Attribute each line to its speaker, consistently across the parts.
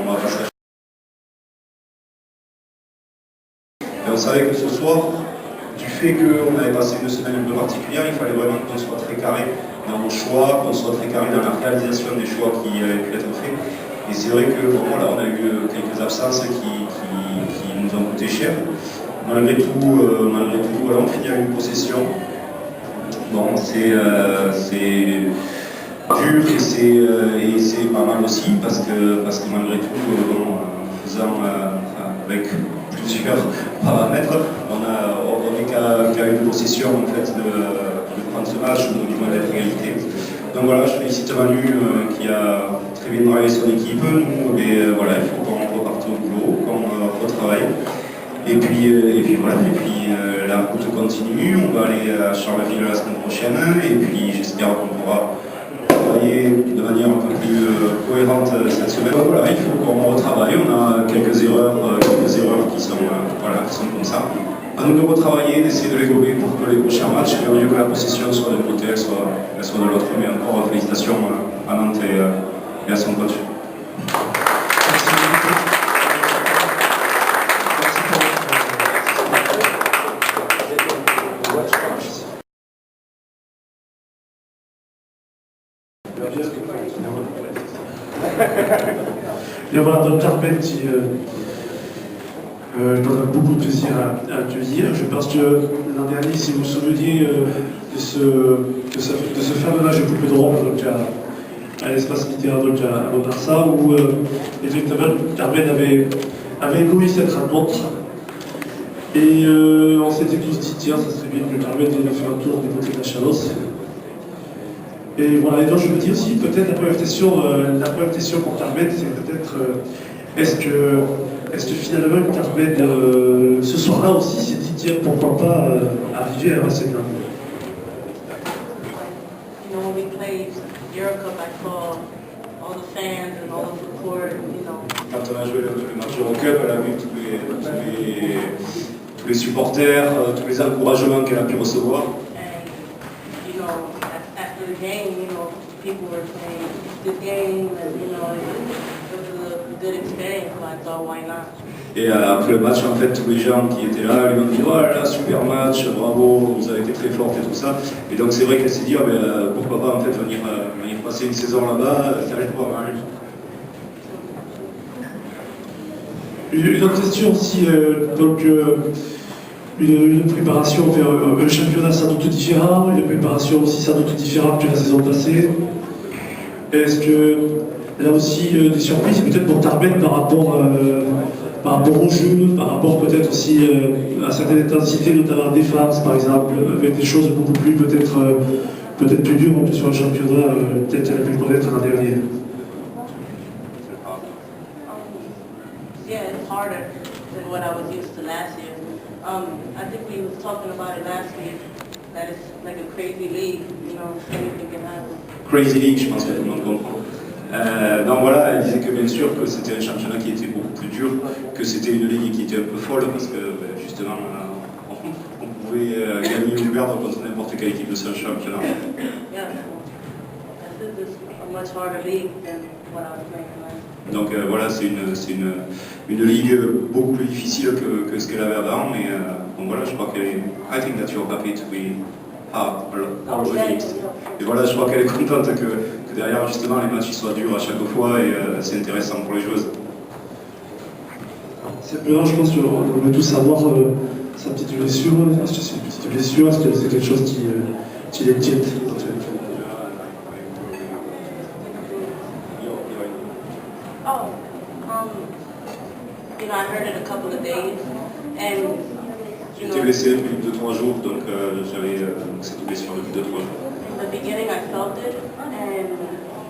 Speaker 1: on va passer. Et on savait que ce soir, du fait qu'on avait passé une semaine un peu particulière, il fallait vraiment qu'on soit très carré dans nos choix, qu'on soit très carré dans la réalisation des choix qui avaient pu être faits. Et c'est vrai que bon, là, on a eu quelques absences qui nous ont coûté cher. Malgré tout, voilà, on finit avec une possession. Bon, c'est dur et c'est pas mal aussi parce que malgré tout, en faisant avec plusieurs paramètres, on n'est qu'à une possession en fait de prendre ce match au niveau de l'égalité. Donc voilà, je félicite Manu qui a très bien travaillé son équipe. Nous, voilà, il faut qu'on reparte au boulot, qu'on retravaille. Et puis voilà, la route continue, on va aller à Charleville la semaine prochaine, et puis j'espère qu'on pourra travailler de manière un peu plus cohérente cette semaine. Donc voilà, il faut qu'on retravaille, on a quelques erreurs qui sont comme ça. À nous de retravailler, d'essayer de les gober pour que les prochains matchs, au lieu que la possession soit d'un côté, elle soit de l'autre. Mais encore félicitations à Nantes et à son coach.
Speaker 2: Et voilà, donc Carpet qui donne beaucoup de plaisir à accueillir. Je pense que l'an dernier, si vous vous souveniez de ce fameux match de Coupe d'Europe à l'espace Mitterrand, donc à Montarsa, où effectivement Carpet avait égoï cette rencontre. Et on s'était tous dit, tiens, ça serait bien que Carpet vienne faire un tour du côté de la Chalosse. Et voilà, et donc je me dis aussi, peut-être la première question pour Carpet, c'est peut-être, est-ce que finalement Carpet, ce soir-là aussi, s'est dit, tiens, pourquoi pas arriver à rester là.
Speaker 3: You know, when we played Eurocup, I saw all the fans and all the support, you know.
Speaker 1: Quand on a joué le match Eurocup, elle a vu tous les supporters, tous les encouragements qu'elle a pu recevoir.
Speaker 3: And, you know, after the game, you know, people were saying, it's a good game, and, you know, it was a good experience, so I thought, why not?
Speaker 1: Et après le match, en fait, tous les gens qui étaient là lui ont dit « Oh là là, super match, bravo, vous avez été très forte et tout ça ». Et donc c'est vrai qu'elle s'est dit oh, pourquoi pas en fait venir passer une saison là-bas, ça allait pas mal.
Speaker 2: Une autre question aussi, une préparation vers un championnat sans doute différent, une préparation aussi sans doute différente que la saison passée. Est-ce que là aussi des surprises peut-être pour Tarbet par rapport au jeu, par rapport peut-être aussi à certaines intensités, notamment en défense par exemple, avec des choses beaucoup plus peut-être plus dures que sur un championnat peut-être qu'elle a pu connaître l'an dernier.
Speaker 3: Yeah, it's harder than what I was used to last year. I think we was talking about it last week, that it's like a crazy league, you know, anything can happen.
Speaker 1: Crazy League, je pense que tout le monde comprend. Non, voilà, elle disait que bien sûr que c'était un championnat qui était beaucoup plus dur, que c'était une ligue qui était un peu folle parce que justement on pouvait gagner ou perdre contre n'importe quelle équipe de ce championnat.
Speaker 3: Yeah, this is a much harder league than what I was playing last year.
Speaker 1: Donc voilà, c'est une ligue beaucoup plus difficile que ce qu'elle avait avant, mais donc voilà, je crois qu'elle est. I think that you're happy to be part of it. Et voilà, je crois qu'elle est contente que derrière justement les matchs soient durs à chaque fois et c'est intéressant pour les joueuses.
Speaker 2: Simplement, je pense qu'on veut tous savoir sa petite blessure. Est-ce que c'est une petite blessure? Est-ce que c'est quelque chose qui l'inquiète?
Speaker 3: Oh, you know, I heard it a couple of days, and you
Speaker 1: J'étais
Speaker 3: know,
Speaker 1: blessé depuis 2-3 jours, donc j'avais cette blessure depuis 2-3 jours.
Speaker 3: in the beginning I felt it, and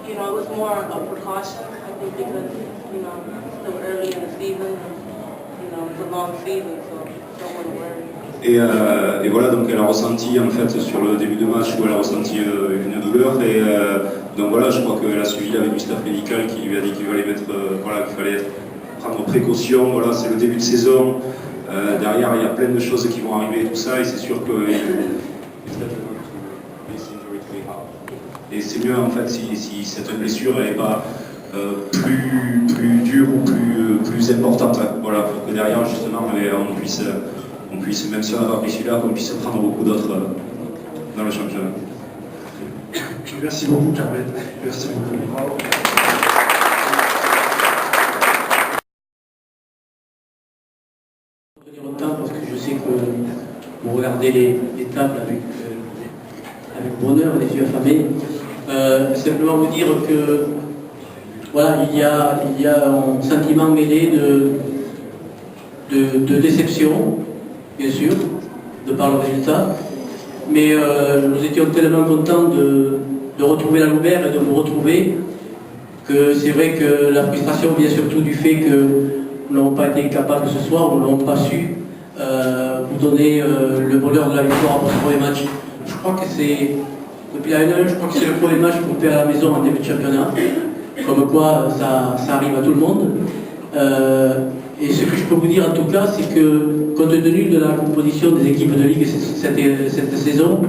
Speaker 3: you know, it was more a precaution, I think, because you know, it's still early in the season, and, you know, it's a long season, so don't want to worry.
Speaker 1: Et voilà, donc elle a ressenti en fait sur le début de match où elle a ressenti une douleur et donc voilà, je crois qu'elle a suivi avec du staff médical qui lui a dit qu'il fallait qu'il fallait prendre précaution. Voilà, c'est le début de saison. Derrière, il y a plein de choses qui vont arriver et tout ça, et c'est sûr que et c'est mieux en fait si cette blessure n'est pas plus dure ou et on puisse même si on n'a pas pris celui-là, qu'on puisse prendre beaucoup d'autres dans le championnat.
Speaker 2: Merci beaucoup, Carmen. Merci beaucoup.
Speaker 4: Parce que je sais que vous regardez les tables avec bonheur, les yeux affamés. Simplement vous dire que voilà, il y a un sentiment mêlé de déception, bien sûr, de par le résultat. Mais nous étions tellement contents de retrouver la Loubert et de vous retrouver que c'est vrai que la frustration vient surtout du fait que nous n'avons pas été capables ce soir, nous n'avons pas su vous donner le bonheur de la victoire pour ce premier match. Je crois que c'est, depuis la N1, je crois que c'est le premier match qu'on fait à la maison en début de championnat. Comme quoi ça arrive à tout le monde. Et ce que je peux vous dire en tout cas, c'est que compte tenu de la composition des équipes de Ligue cette saison,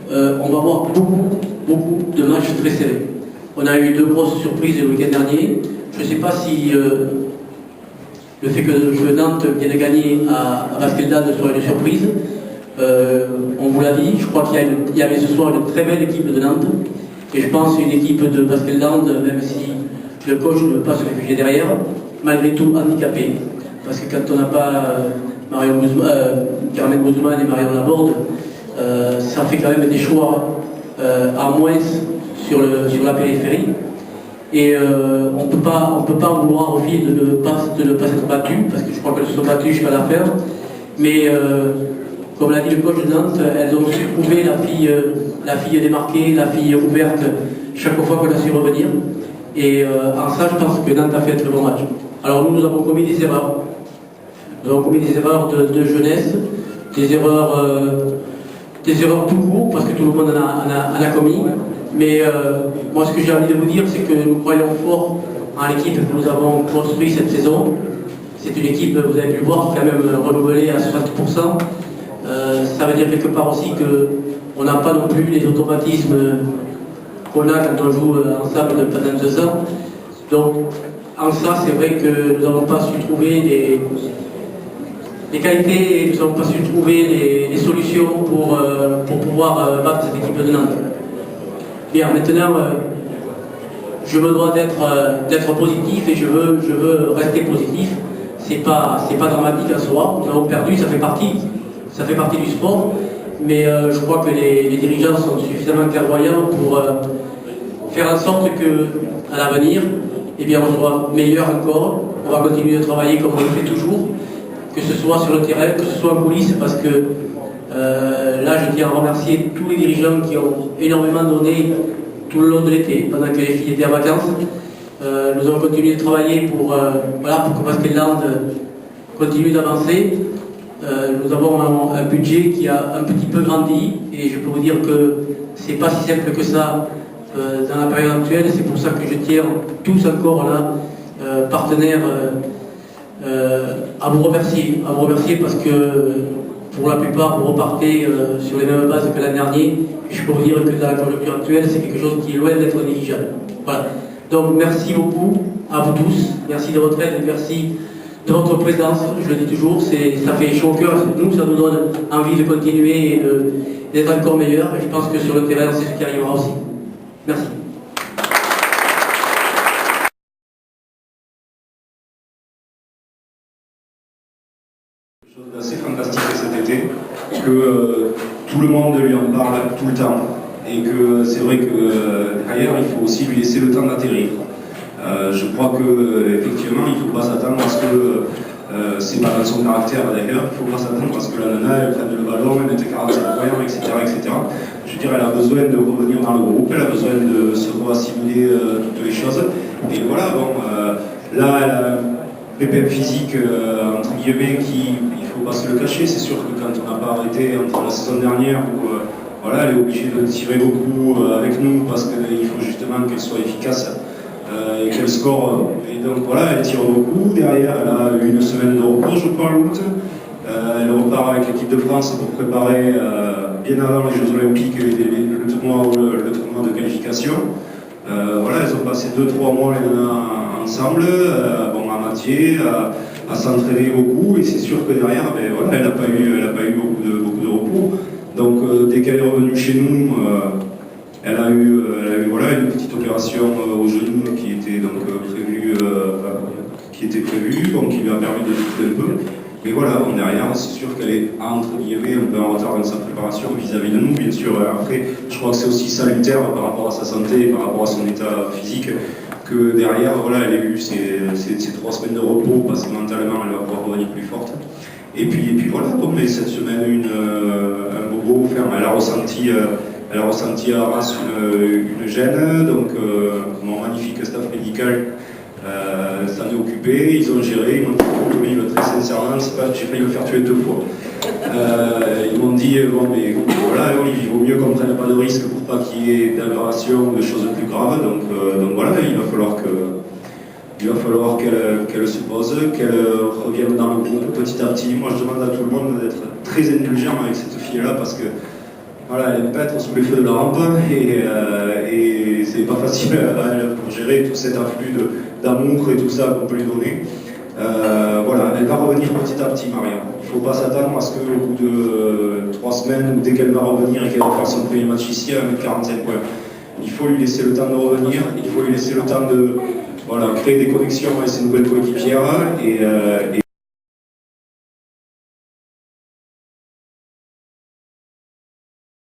Speaker 4: on va avoir beaucoup de matchs très serrés. On a eu 2 grosses surprises le week-end dernier. Je ne sais pas si le fait que Nantes vienne gagner à Baskeldad soit une surprise. On vous l'a dit, je crois qu'il y avait ce soir une très belle équipe de Nantes. Et je pense une équipe de Baskeldad, même si le coach ne veut pas se réfugier derrière, malgré tout handicapé. Parce que quand on n'a pas Carmen Guzman et Marion Laborde, ça fait quand même des choix à moins sur la périphérie. Et on peut pas en vouloir aux filles de ne pas s'être battues, parce que je crois qu'elles se sont battues jusqu'à la fin. Mais comme l'a dit le coach de Nantes, elles ont su trouver la fille démarquée, la fille ouverte chaque fois qu'on a su revenir. Et en ça, je pense que Nantes a fait un très bon match. Alors nous avons commis des erreurs. Nous avons commis des erreurs de jeunesse, des erreurs tout court, parce que tout le monde en a commis. Mais moi, ce que j'ai envie de vous dire, c'est que nous croyons fort en l'équipe que nous avons construite cette saison. C'est une équipe, vous avez pu le voir, qui est quand même renouvelée à 60%. Ça veut dire quelque part aussi qu'on n'a pas non plus les automatismes qu'on a quand on joue ensemble pendant 2 ans. Donc, en ça, c'est vrai que nous n'avons pas su trouver les qualités, nous n'avons pas su trouver les solutions pour pouvoir battre cette équipe de Nantes. Bien, maintenant, je me dois d'être positif et je veux rester positif. C'est pas dramatique en soi. Nous avons perdu, ça fait partie du sport. Mais je crois que les dirigeants sont suffisamment clairvoyants pour faire en sorte qu'à l'avenir, eh bien, on soit meilleur encore. On va continuer de travailler comme on le fait toujours, que ce soit sur le terrain, que ce soit en coulisses, parce que là, je tiens à remercier tous les dirigeants qui ont énormément donné tout le long de l'été, pendant que les filles étaient en vacances. Nous avons continué de travailler pour que Baskeland continue d'avancer. Nous avons un budget qui a un petit peu grandi, et je peux vous dire que c'est pas si simple que ça dans la période actuelle. C'est pour ça que je tiens tous encore là, partenaires, à vous remercier parce que pour la plupart vous repartez sur les mêmes bases que l'an dernier. Et je peux vous dire que dans la conjoncture actuelle, c'est quelque chose qui est loin d'être négligeable. Voilà. Donc merci beaucoup à vous tous, merci de votre aide, merci de votre présence. Je le dis toujours, ça fait chaud au cœur. Nous, ça nous donne envie de continuer et d'être encore meilleurs. Et je pense que sur le terrain, c'est ce qui arrivera aussi. Merci.
Speaker 1: Chose d'assez fantastique cet été, que tout le monde lui en parle tout le temps, et que c'est vrai que derrière il faut aussi lui laisser le temps d'atterrir. Je crois qu'effectivement il ne faut pas s'attendre à ce que, c'est pas dans son caractère d'ailleurs, il ne faut pas s'attendre à ce que la nana elle prenne le ballon, elle mette 45 points, etc., etc. Je veux dire, elle a besoin de revenir dans le groupe, elle a besoin de se re-assimiler toutes les choses, et voilà, bon, là elle a pépin physique, entre guillemets, il ne faut pas se le cacher. C'est sûr que quand on n'a pas arrêté entre la saison dernière, où voilà, elle est obligée de tirer beaucoup avec nous parce qu'il faut justement qu'elle soit efficace et qu'elle score. Et donc voilà, elle tire beaucoup. Derrière, elle a une semaine de repos, je crois, en août. Elle repart avec l'équipe de France pour préparer bien avant les Jeux Olympiques le tournoi de qualification. Voilà, elles ont passé 2-3 mois ensemble, bon, à Mathieu, à s'entraîner beaucoup, et c'est sûr que derrière, ben, voilà, elle n'a pas eu beaucoup de repos. Donc dès qu'elle est revenue chez nous, elle a eu voilà, une petite opération au genou qui était donc prévue, donc qui lui a permis de souffler un peu. Mais voilà, bon, derrière, c'est sûr qu'elle est entre guillemets un peu en retard dans sa préparation vis-à-vis de nous, bien sûr. Après, je crois que c'est aussi salutaire par rapport à sa santé, par rapport à son état physique, que derrière, voilà, elle a eu ces 3 semaines de repos, parce que mentalement, elle va pouvoir revenir plus forte. Et puis voilà, donc, mais cette semaine, un bobo ferme, elle a ressenti à Arras une gêne, donc mon magnifique staff médical s'en est occupé, ils ont géré, ils m'ont dit que oui, très sincèrement, c'est pas, j'ai failli me faire tuer 2 fois. Ils m'ont dit, bon, mais voilà, il vaut mieux qu'on ne prenne pas de risque pour pas qu'il y ait d'aggravation ou de choses plus graves, donc voilà, il va falloir qu'elle se pose, qu'elle revienne dans le groupe petit à petit. Moi, je demande à tout le monde d'être très indulgent avec cette fille-là, parce que voilà, elle aime pas être sous les feux de la rampe, et c'est pas facile à elle pour gérer tout cet afflux d'amour et tout ça qu'on peut lui donner. Voilà, elle va revenir petit à petit, Maria. Il ne faut pas s'attendre à ce qu'au bout de 3 semaines, ou dès qu'elle va revenir et qu'elle va faire son premier match ici, elle va mettre 45 points. Il faut lui laisser le temps de revenir, il faut lui laisser le temps de créer des connexions avec ses nouvelles coéquipières, et